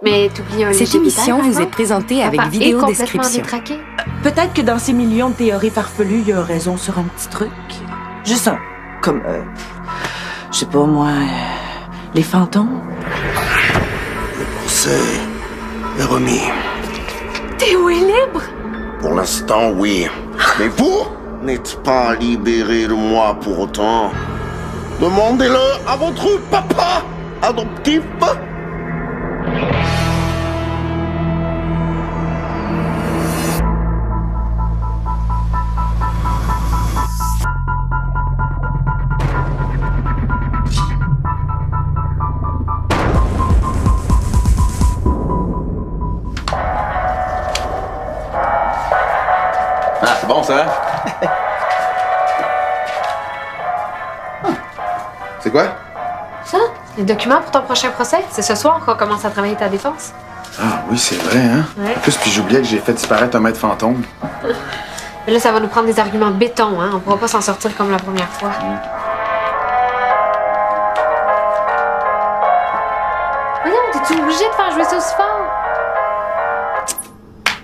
Mais t'oublies un Cette léger émission détail, vous est présentée avec Papa est vidéo complètement description. détraqué. Peut-être que dans ces millions de théories farfelues, il y a raison sur un petit truc. Juste un. Comme, je sais pas moi, les fantômes. Le procès est remis. Théo est libre! Pour l'instant, oui. Mais vous n'êtes pas libéré de moi pour autant. Demandez-le à votre papa adoptif. Ah, c'est bon, ça? C'est quoi? Ça? Les documents pour ton prochain procès? C'est ce soir qu'on commence à travailler ta défense. Ah oui, c'est vrai, hein? Ouais. En plus, puis j'oubliais que j'ai fait disparaître un maître fantôme. Mais là, ça va nous prendre des arguments béton, hein? On pourra pas s'en sortir comme la première fois. Voyons, t'es-tu obligé de faire jouer ça aussi fort?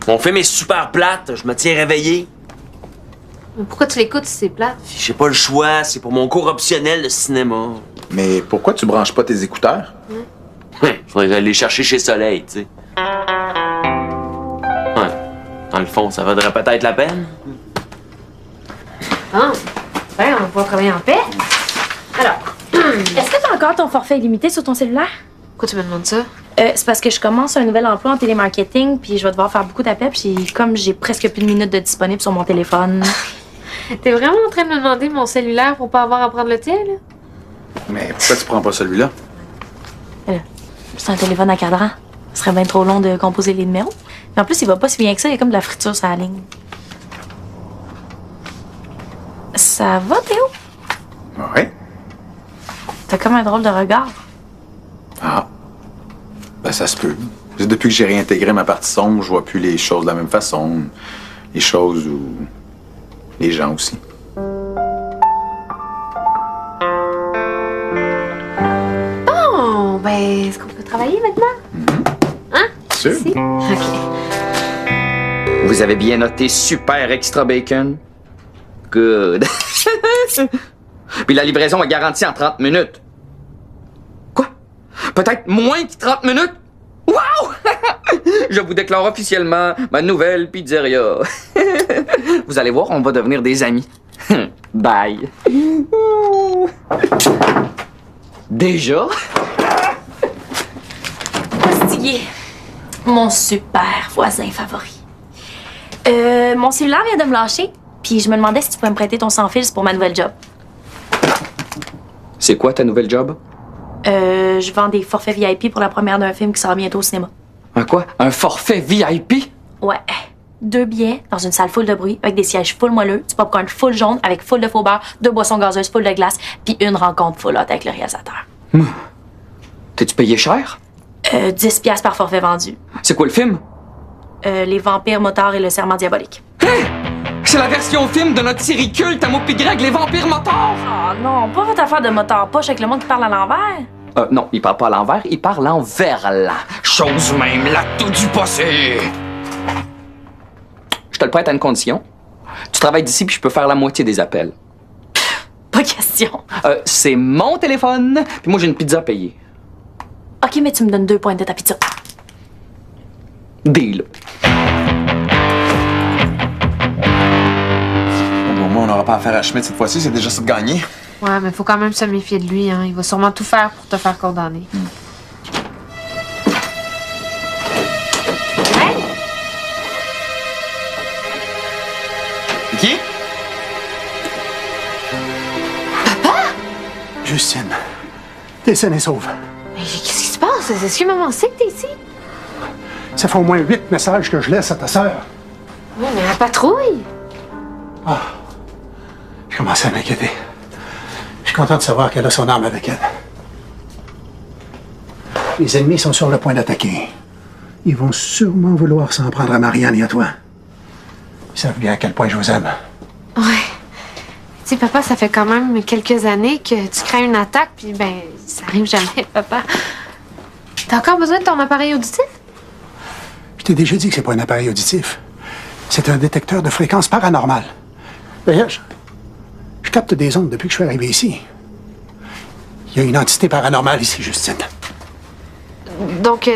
Mon film est super plate, je me tiens réveillé. Mais pourquoi tu l'écoutes si c'est plate? J'ai pas le choix, c'est pour mon cours optionnel de cinéma. Mais pourquoi tu branches pas tes écouteurs? Faudrait aller les chercher chez Soleil, tu sais. Ouais. Dans le fond, ça vaudrait peut-être la peine. Ah, ben, on va pouvoir travailler en paix. Alors, Est-ce que t'as encore ton forfait illimité sur ton cellulaire? pourquoi tu me demandes ça? C'est parce que je commence un nouvel emploi en télémarketing, puis je vais devoir faire beaucoup d'appels, puis comme j'ai presque plus de minutes de disponible sur mon téléphone. T'es vraiment en train de me demander mon cellulaire pour pas avoir à prendre le tien, là? Mais pourquoi tu prends pas celui-là? C'est un téléphone à cadran. Ce serait bien trop long de composer les numéros. Mais en plus, il va pas si bien que ça, il y a comme de la friture sur la ligne. Ça va, Théo? Ouais. T'as comme un drôle de regard. Ah. Ben, ça se peut. C'est depuis que j'ai réintégré ma partie sombre, je vois plus les choses de la même façon. Les choses ou les gens aussi. Bon, ben, est-ce qu'on peut travailler maintenant? Hein? Sûr? Si? OK. Vous avez bien noté super extra bacon? Good. Puis la livraison est garantie en 30 minutes. Quoi? Peut-être moins que 30 minutes? Wow! Je vous déclare officiellement ma nouvelle pizzeria. Vous allez voir, on va devenir des amis. Bye. Déjà? Postillé. Mon super voisin favori. Mon cellulaire vient de me lâcher, puis je me demandais si tu pouvais me prêter ton sans-fil pour ma nouvelle job. C'est quoi ta nouvelle job? Je vends des forfaits VIP pour la première d'un film qui sort bientôt au cinéma. Un quoi? Un forfait VIP? Ouais. 2 billets dans une salle full de bruit avec des sièges full moelleux, du popcorn full jaune avec full de faux beurre, 2 boissons gazeuses full de glace, puis une rencontre full hot avec le réalisateur. T'es-tu payé cher? 10 piastres par forfait vendu. C'est quoi le film? Les vampires motards et le serment diabolique. C'est la version film de notre série culte à mots pis grec, les vampires motards! Oh non, pas votre affaire de motard poche avec le monde qui parle à l'envers. Non, il parle pas à l'envers, il parle en verlan. Chose même, l'acte du passé! Je te le prête à une condition. Tu travailles d'ici puis je peux faire la moitié des appels. Pas question. C'est mon téléphone, puis moi j'ai une pizza à payer. OK, mais tu me donnes 2 points de ta pizza. Deal. Bon, au moins, on n'aura pas affaire à Schmidt cette fois-ci, c'est déjà ça de gagner. Ouais, mais faut quand même se méfier de lui, hein. Il va sûrement tout faire pour te faire condamner. Hey! Qui? Justine, t'es saine et sauve. Mais qu'est-ce qui se passe? Est-ce que maman sait que t'es ici? Ça fait au moins 8 messages que je laisse à ta sœur. Oui, mais la patrouille! Je commence à m'inquiéter. Je suis content de savoir qu'elle a son arme avec elle. Les ennemis sont sur le point d'attaquer. Ils vont sûrement vouloir s'en prendre à Marianne et à toi. Ils savent bien à quel point je vous aime. Ouais. Tu sais, papa, ça fait quand même quelques années que tu crains une attaque, puis ben, ça arrive jamais, papa. T'as encore besoin de ton appareil auditif? Je t'ai déjà dit que c'est pas un appareil auditif. C'est un détecteur de fréquences paranormales. D'ailleurs, je capte des ondes depuis que je suis arrivé ici. Il y a une entité paranormale ici, Justine. Donc,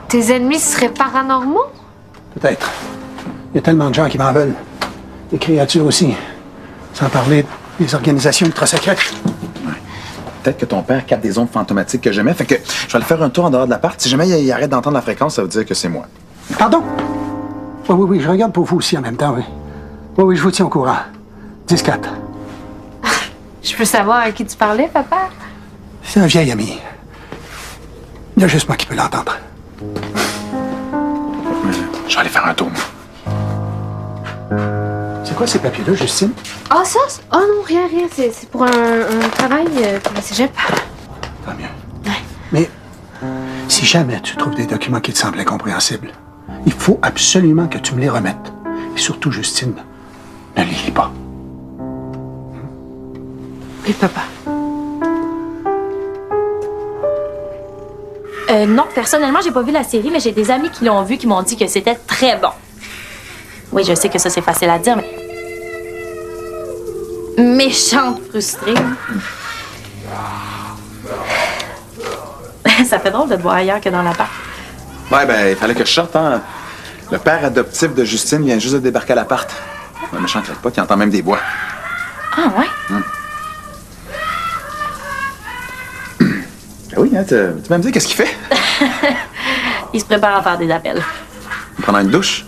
tes ennemis seraient paranormaux? Peut-être. Il y a tellement de gens qui m'en veulent. Des créatures aussi. Sans parler des organisations ultra-secrètes. Peut-être que ton père capte des ondes fantomatiques que j'aimais. Fait que je vais aller faire un tour en dehors de l'appart. Si jamais il arrête d'entendre la fréquence, ça veut dire que c'est moi. Pardon? Oui, je regarde pour vous aussi en même temps, oui. Oui, je vous tiens au courant. 10-4. Je peux savoir à qui tu parlais, papa? C'est un vieil ami. Il y a juste moi qui peux l'entendre. Je vais aller faire un tour. C'est quoi ces papiers-là, Justine? Ah, ça? Oh non, rien. C'est pour un travail pour la cégep. Tant mieux. Mais si jamais tu trouves des documents qui te semblent incompréhensibles, il faut absolument que tu me les remettes. Et surtout, Justine, ne les lis pas. Et papa? Non, personnellement, j'ai pas vu la série, mais j'ai des amis qui l'ont vu qui m'ont dit que c'était très bon. Oui, je sais que ça, c'est facile à dire, mais... Méchante frustrée. Ça fait drôle de te voir ailleurs que dans l'appart. Ouais, ben, il fallait que je sorte, hein. Le père adoptif de Justine vient juste de débarquer à l'appart. Le méchant ne pas, qui entend même des voix. Ah, ouais? Oui, hein, tu vas me dire qu'est-ce qu'il fait? Il se prépare à faire des appels. Pendant une douche?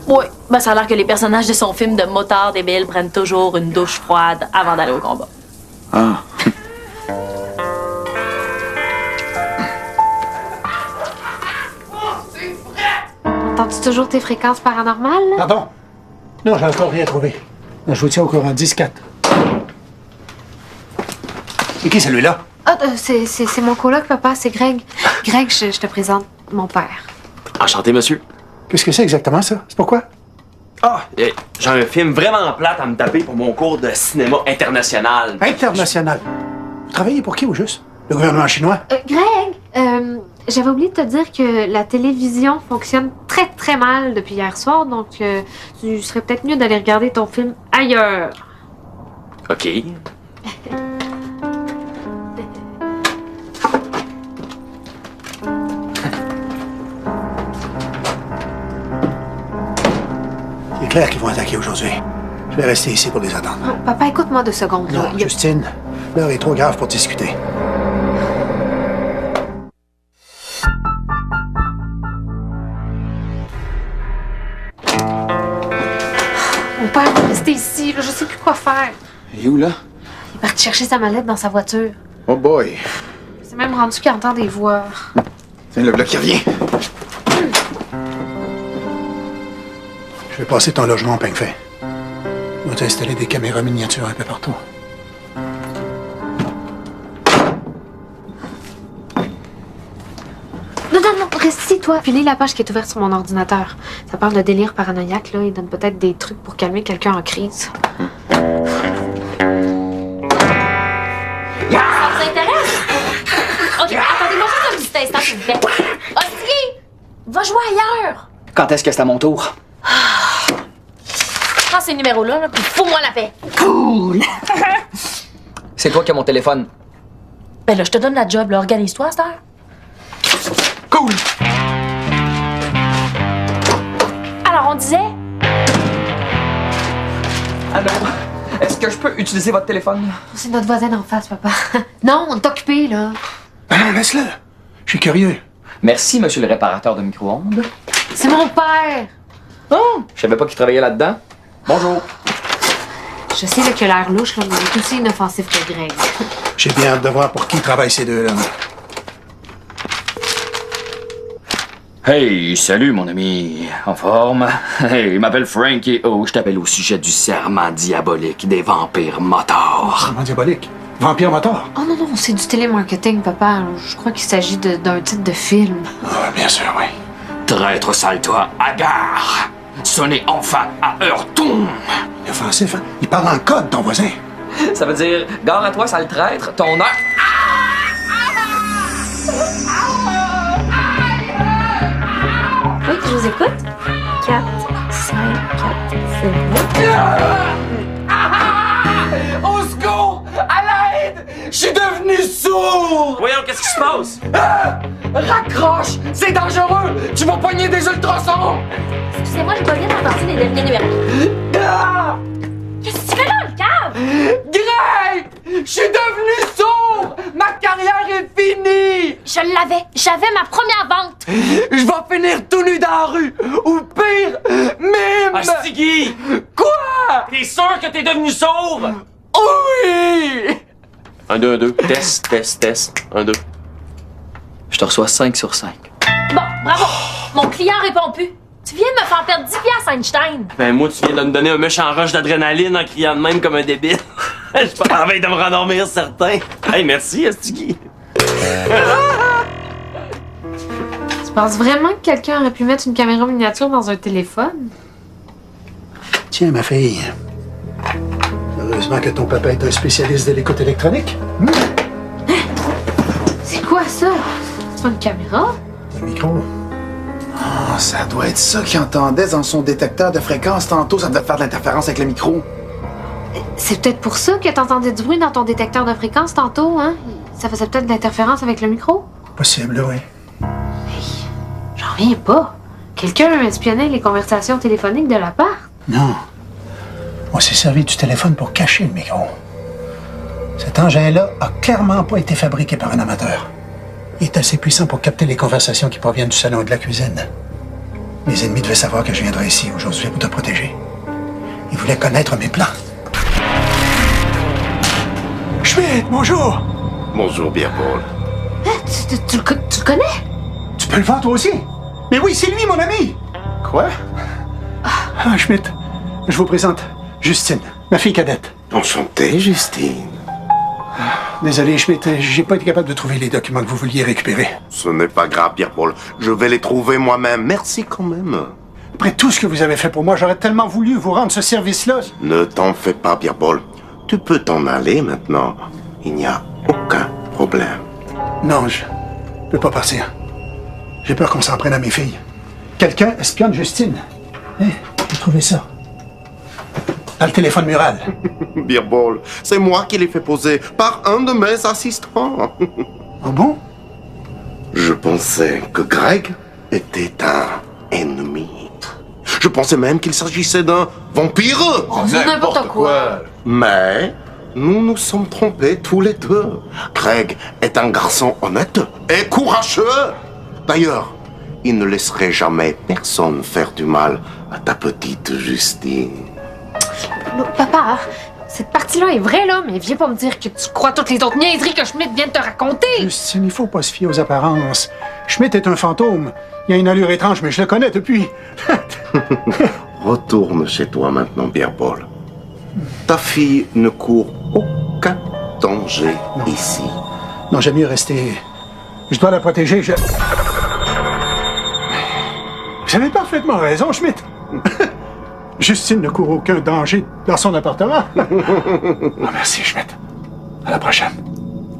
Oui, ben ça a l'air que les personnages de son film de motard débile prennent toujours une douche froide avant d'aller au combat. Ah. Entends-tu toujours tes fréquences paranormales? Là? Pardon? Non, j'ai encore rien trouvé. Je vous tiens au courant. 10-4. C'est qui celui-là? Ah, c'est mon coloc, papa, c'est Greg. Greg, je te présente mon père. Enchanté, monsieur. Qu'est-ce que c'est exactement, ça? C'est pourquoi? Ah, j'ai un film vraiment plate à me taper pour mon cours de cinéma international. International. Vous travaillez pour qui, au juste? Le gouvernement chinois? Greg, j'avais oublié de te dire que la télévision fonctionne très, très mal depuis hier soir, donc tu serais peut-être mieux d'aller regarder ton film ailleurs. OK. C'est clair qu'ils vont attaquer aujourd'hui. Je vais rester ici pour les attendre. Oh, papa, écoute-moi 2 secondes. Là. Non, Justine, l'heure est trop grave pour discuter. Mon père va rester ici, là, je sais plus quoi faire. Et où, là? Il est parti chercher sa mallette dans sa voiture. Oh boy. C'est même rendu qu'il entend des voix. Tiens, le bloc qui revient. Je vais passer ton logement en peigne fait. On va installer des caméras miniatures un peu partout. Non, reste ici, toi. Puis lis la page qui est ouverte sur mon ordinateur. Ça parle de délire paranoïaque, là. Il donne peut-être des trucs pour calmer quelqu'un en crise. Ça vous intéresse? OK, attendez-moi juste un petit instant, s'il vous plaît. Olivier, va jouer ailleurs. Quand est-ce que c'est à mon tour? Prends ces numéros-là, puis fous-moi la paix. Cool! C'est toi qui as mon téléphone. Ben là, je te donne la job, là. Organise-toi à cette heure. Cool! Alors, on disait... Alors, est-ce que je peux utiliser votre téléphone? C'est notre voisin d'en face, papa. Non, on est occupé, là. Ben non, laisse-le. Je suis curieux. Merci, monsieur le réparateur de micro-ondes. C'est mon père. Oh! Je savais pas qu'il travaillait là-dedans. Bonjour. Je sais là, qu'il a l'air louche, là, mais il est aussi inoffensif que Greg. J'ai bien hâte de voir pour qui travaillent ces deux-là. Hey, salut mon ami. En forme? Hey, il m'appelle Frankie. Oh, je t'appelle au sujet du serment diabolique des vampires motards. Comment diabolique? Vampire moteur? Oh non, c'est du télémarketing, papa. Je crois qu'il s'agit d'un titre de film. Ah, bien sûr, oui. Traître sale-toi, hagard! Sonnez enfin à heure tombe! Il est offensif, hein? Il parle en code, ton voisin. Ça veut dire, gare à toi, sale traître, ton heure... Voyons, qu'est-ce qui se passe? Raccroche! C'est dangereux! Tu vas pogner des ultrasons! Excusez-moi, j'ai pas bien entendu les derniers numéros. Ah! Qu'est-ce que tu fais là, le câble? Greg! Je suis devenu sourd! Ma carrière est finie! J'avais ma première vente. Je vais finir tout nu dans la rue! Ou pire, même... Ah, Stiggy! Quoi? T'es sûr que t'es devenu sourd? Oui! 1, 2, 1, 2. Test. 1, 2. Je te reçois 5 sur 5. Bon, bravo. Mon client répond plus. Tu viens de me faire perdre 10 piastres, Einstein. Ben moi, tu viens de me donner un méchant rush d'adrénaline en criant de même comme un débile. Je suis pas en train de me rendormir, certain. Hey, merci, Stiggy. Tu penses vraiment que quelqu'un aurait pu mettre une caméra miniature dans un téléphone? Tiens, ma fille. Heureusement que ton papa est un spécialiste de l'écoute électronique. C'est quoi ça? C'est pas une caméra? Un micro. Ah, ça doit être ça qu'il entendait dans son détecteur de fréquence tantôt. Ça devait faire de l'interférence avec le micro. C'est peut-être pour ça que t'entendais du bruit dans ton détecteur de fréquence tantôt, hein? Ça faisait peut-être de l'interférence avec le micro? Possible, oui. J'en reviens pas. Quelqu'un espionnait les conversations téléphoniques de l'appart? Non. On s'est servi du téléphone pour cacher le micro. Cet engin-là a clairement pas été fabriqué par un amateur. Il est assez puissant pour capter les conversations qui proviennent du salon et de la cuisine. Mes ennemis devaient savoir que je viendrais ici aujourd'hui pour te protéger. Ils voulaient connaître mes plans. Schmidt, bonjour! Bonjour, Pierre-Paul. Tu le connais? Tu peux le voir toi aussi? Mais oui, c'est lui, mon ami! Quoi? Ah, Schmidt, je vous présente Justine, ma fille cadette. Enchanté, Justine. Désolé, Schmidt, j'ai pas été capable de trouver les documents que vous vouliez récupérer. Ce n'est pas grave, Pierre-Paul. Je vais les trouver moi-même. Merci quand même. Après tout ce que vous avez fait pour moi, j'aurais tellement voulu vous rendre ce service-là. Ne t'en fais pas, Pierre-Paul. Tu peux t'en aller maintenant. Il n'y a aucun problème. Non, je peux pas partir. J'ai peur qu'on s'en prenne à mes filles. Quelqu'un espionne Justine. Hein? J'ai trouvé ça. Dans le téléphone mural. Pierre-Paul, c'est moi qui l'ai fait poser par un de mes assistants. Oh bon? Je pensais que Greg était un ennemi. Je pensais même qu'il s'agissait d'un vampire. Oh, c'est n'importe quoi. Mais nous nous sommes trompés tous les deux. Greg est un garçon honnête et courageux. D'ailleurs, il ne laisserait jamais personne faire du mal à ta petite Justine. Non, papa, cette partie-là est vraie, là, mais viens pas me dire que tu crois toutes les autres niaiseries que Schmidt vient de te raconter. Justine, il faut pas se fier aux apparences. Schmidt est un fantôme. Il a une allure étrange, mais je le connais depuis. Retourne chez toi maintenant, Pierre-Paul. Ta fille ne court aucun danger ici. Non, j'aime mieux rester. Je dois la protéger. Vous avez parfaitement raison, Schmidt. Justine ne court aucun danger dans son appartement. Oh, merci, Schmidt. À la prochaine.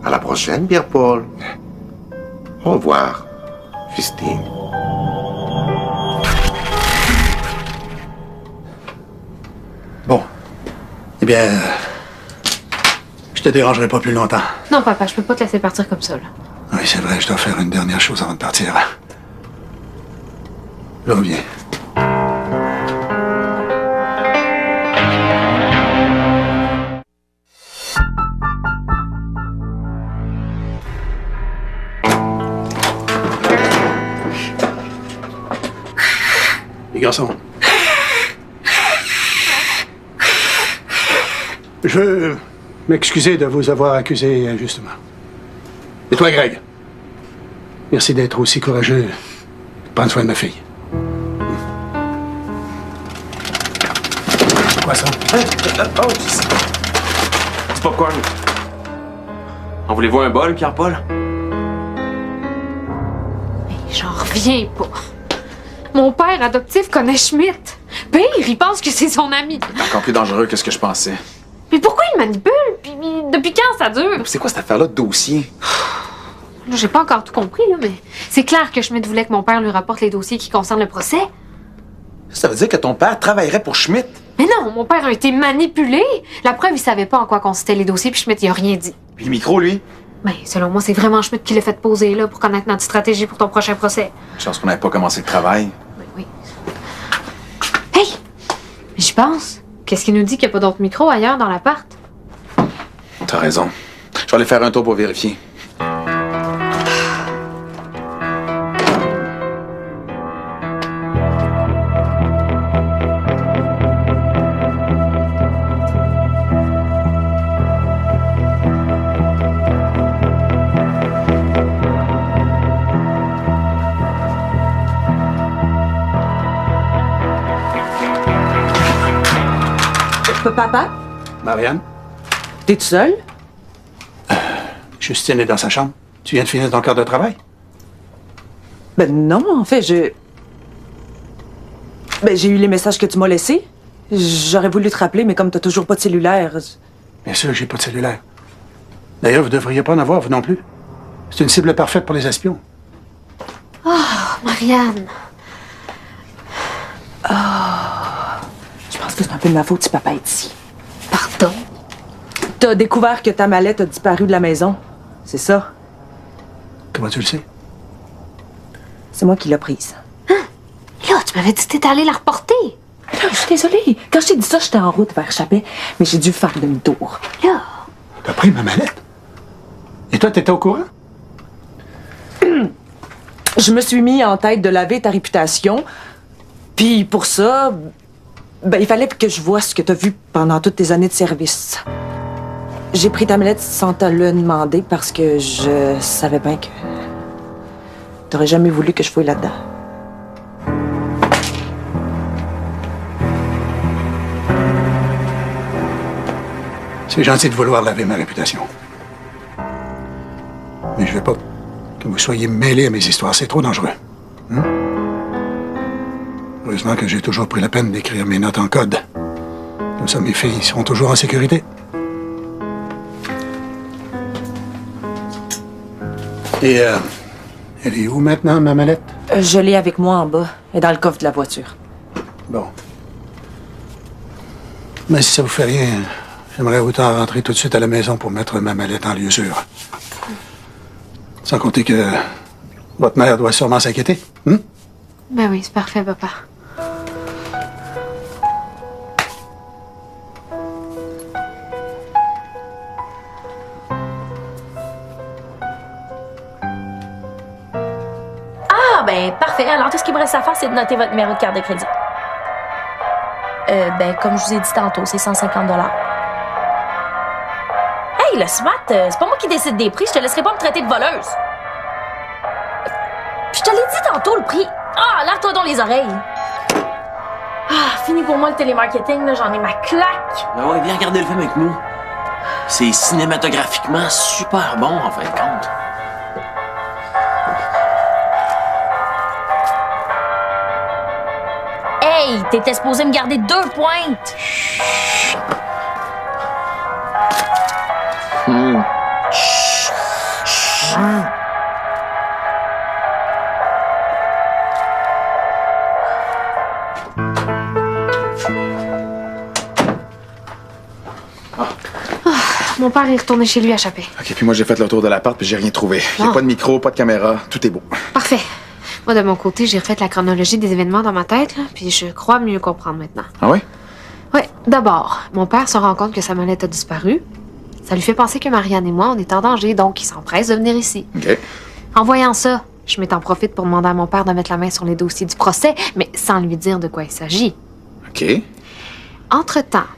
À la prochaine, Pierre-Paul. Au revoir, Justine. Bon. Eh bien, je te dérangerai pas plus longtemps. Non, papa, je peux pas te laisser partir comme ça, là. Oui, c'est vrai, je dois faire une dernière chose avant de partir. Je reviens. Les garçons. Je veux m'excuser de vous avoir accusé injustement. Et toi, Greg? Merci d'être aussi courageux. Prends soin de ma fille. C'est quoi ça? Oh, c'est popcorn. En voulez-vous un bol, Pierre-Paul? J'en reviens pas. Mon père adoptif connaît Schmidt. Pire, il pense que c'est son ami. C'est encore plus dangereux que ce que je pensais. Mais pourquoi il manipule? Puis depuis quand ça dure? C'est quoi cette affaire-là de dossier? Là, j'ai pas encore tout compris, là, mais c'est clair que Schmidt voulait que mon père lui rapporte les dossiers qui concernent le procès. Ça veut dire que ton père travaillerait pour Schmidt? Mais non, mon père a été manipulé. La preuve, il savait pas en quoi consistaient les dossiers, puis Schmidt, il a rien dit. Puis le micro, lui? Ben, selon moi, c'est vraiment Schmidt qui l'a fait poser, là, pour connaître notre stratégie pour ton prochain procès. Chance qu'on n'avait pas commencé le travail. Ben oui. Hey! J'y pense. Qu'est-ce qui nous dit qu'il n'y a pas d'autres micros ailleurs dans l'appart? T'as raison. Je vais aller faire un tour pour vérifier. Papa? Marianne, T'es tout seul? Justine est dans sa chambre. Tu viens de finir ton quart de travail? Ben non, en fait, Ben, j'ai eu les messages que tu m'as laissés. J'aurais voulu te rappeler, mais comme t'as toujours pas de cellulaire... Bien sûr, j'ai pas de cellulaire. D'ailleurs, vous devriez pas en avoir, vous non plus. C'est une cible parfaite pour les espions. Oh, Marianne. Je pense que c'est un peu de ma faute si papa est ici. Pardon? T'as découvert que ta mallette a disparu de la maison. C'est ça? Comment tu le sais? C'est moi qui l'ai prise. Là, tu m'avais dit que t'étais allée la reporter. Là, je suis désolée. Quand je t'ai dit ça, j'étais en route vers Chapet, mais j'ai dû faire demi-tour. Là. T'as pris ma mallette? Et toi, t'étais au courant? Je me suis mis en tête de laver ta réputation. Puis pour ça, ben, il fallait que je vois ce que t'as vu pendant toutes tes années de service. J'ai pris ta mallette sans te le demander parce que je savais bien que t'aurais jamais voulu que je fouille là-dedans. C'est gentil de vouloir laver ma réputation. Mais je veux pas que vous soyez mêlés à mes histoires. C'est trop dangereux. Hein? Heureusement que j'ai toujours pris la peine d'écrire mes notes en code. Comme ça, mes filles seront toujours en sécurité. Et, elle est où maintenant, ma mallette? Je l'ai avec moi en bas et dans le coffre de la voiture. Bon. Mais si ça vous fait rien, j'aimerais autant rentrer tout de suite à la maison pour mettre ma mallette en lieu sûr. Sans compter que votre mère doit sûrement s'inquiéter. Hein? Ben oui, c'est parfait, papa. Ah, ben, parfait. Alors, tout ce qu'il me reste à faire, c'est de noter votre numéro de carte de crédit. Ben, comme je vous ai dit tantôt, c'est 150 $. Hey, le SWAT, c'est pas moi qui décide des prix. Je te laisserai pas me traiter de voleuse. Je te l'ai dit tantôt, le prix. Ah, lave-toi dans les oreilles. Ah, fini pour moi le télémarketing, là. J'en ai ma claque. Ben ouais, viens regarder le film avec nous. C'est cinématographiquement super bon, en fin de compte. Hey, t'étais supposé me garder 2 pointes. Mon père est retourné chez lui à Chapet. OK, puis moi, j'ai fait le tour de l'appart, puis j'ai rien trouvé. Il n'y a Ah. pas de micro, pas de caméra, tout est beau. Parfait. Moi, de mon côté, j'ai refait la chronologie des événements dans ma tête, là, puis je crois mieux comprendre maintenant. Ah ouais? Ouais, d'abord, mon père se rend compte que sa mallette a disparu. Ça lui fait penser que Marianne et moi, on est en danger, donc il s'empresse de venir ici. OK. En voyant ça, je m'en profite pour demander à mon père de mettre la main sur les dossiers du procès, mais sans lui dire de quoi il s'agit. OK. Entre-temps,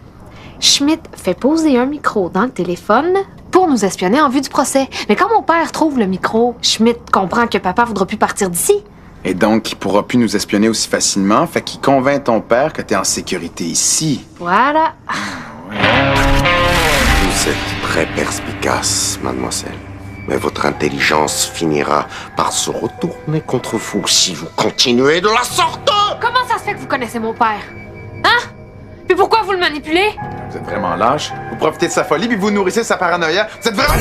Schmidt fait poser un micro dans le téléphone pour nous espionner en vue du procès. Mais quand mon père trouve le micro, Schmidt comprend que papa voudra plus partir d'ici. Et donc, il pourra plus nous espionner aussi facilement, fait qu'il convainc ton père que t'es en sécurité ici. Voilà. Vous êtes très perspicace, mademoiselle. Mais votre intelligence finira par se retourner contre vous si vous continuez de la sorte. Comment ça se fait que vous connaissez mon père? Hein? Puis pourquoi vous le manipulez? Vous êtes vraiment lâche. Vous profitez de sa folie, puis vous nourrissez de sa paranoïa. Vous êtes vraiment...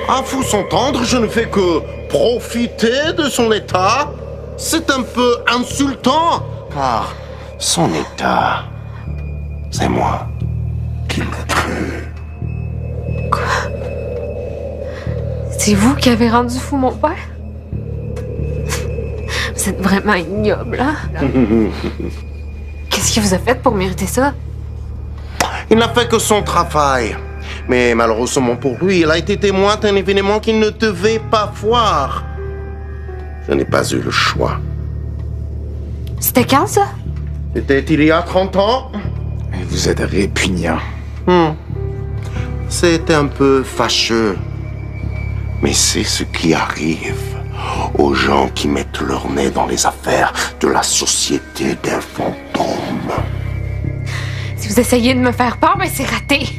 À vous entendre, je ne fais que profiter de son état. C'est un peu insultant, car son état, c'est moi qui l'ai créé. Quoi? C'est vous qui avez rendu fou mon père? Vous êtes vraiment ignoble, hein? Qu'est-ce qu'il vous a fait pour mériter ça? Il n'a fait que son travail. Mais malheureusement pour lui, il a été témoin d'un événement qu'il ne devait pas voir. Je n'ai pas eu le choix. C'était quand, ça? C'était il y a 30 ans. Vous êtes répugnant. C'était un peu fâcheux. Mais c'est ce qui arrive aux gens qui mettent leur nez dans les affaires de la société des fantômes. Si vous essayez de me faire peur, ben c'est raté.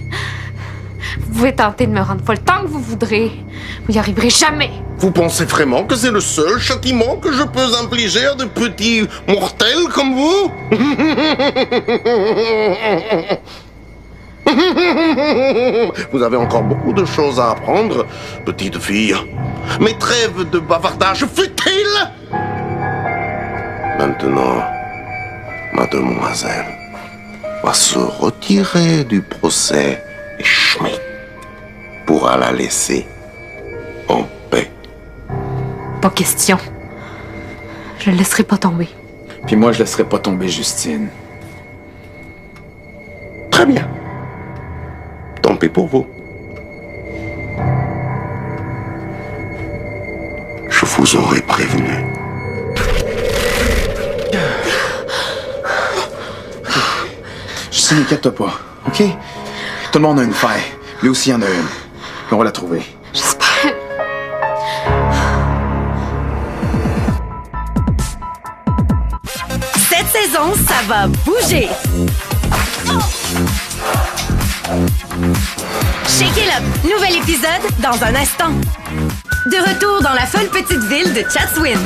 Vous pouvez tenter de me rendre folle tant que vous voudrez. Vous n'y arriverez jamais. Vous pensez vraiment que c'est le seul châtiment que je peux infliger à de petits mortels comme vous? Vous avez encore beaucoup de choses à apprendre, petite fille. Mais trêve de bavardage futile! Maintenant, mademoiselle va se retirer du procès et Schmidt pourra la laisser en paix. Pas question. Je le laisserai pas tomber. Puis moi, je laisserai pas tomber Justine. Très bien. Tant pis pour vous. Je vous aurais prévenu. Justine, inquiète-toi pas, OK? Tout le monde a une faille. Lui aussi en a une. Puis on va la trouver. J'espère. Cette saison, ça va bouger. Shake it up, nouvel épisode dans un instant. De retour dans la folle petite ville de Chatswin.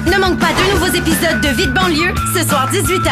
Ne manque pas deux nouveaux épisodes de Vie de banlieue ce soir 18h.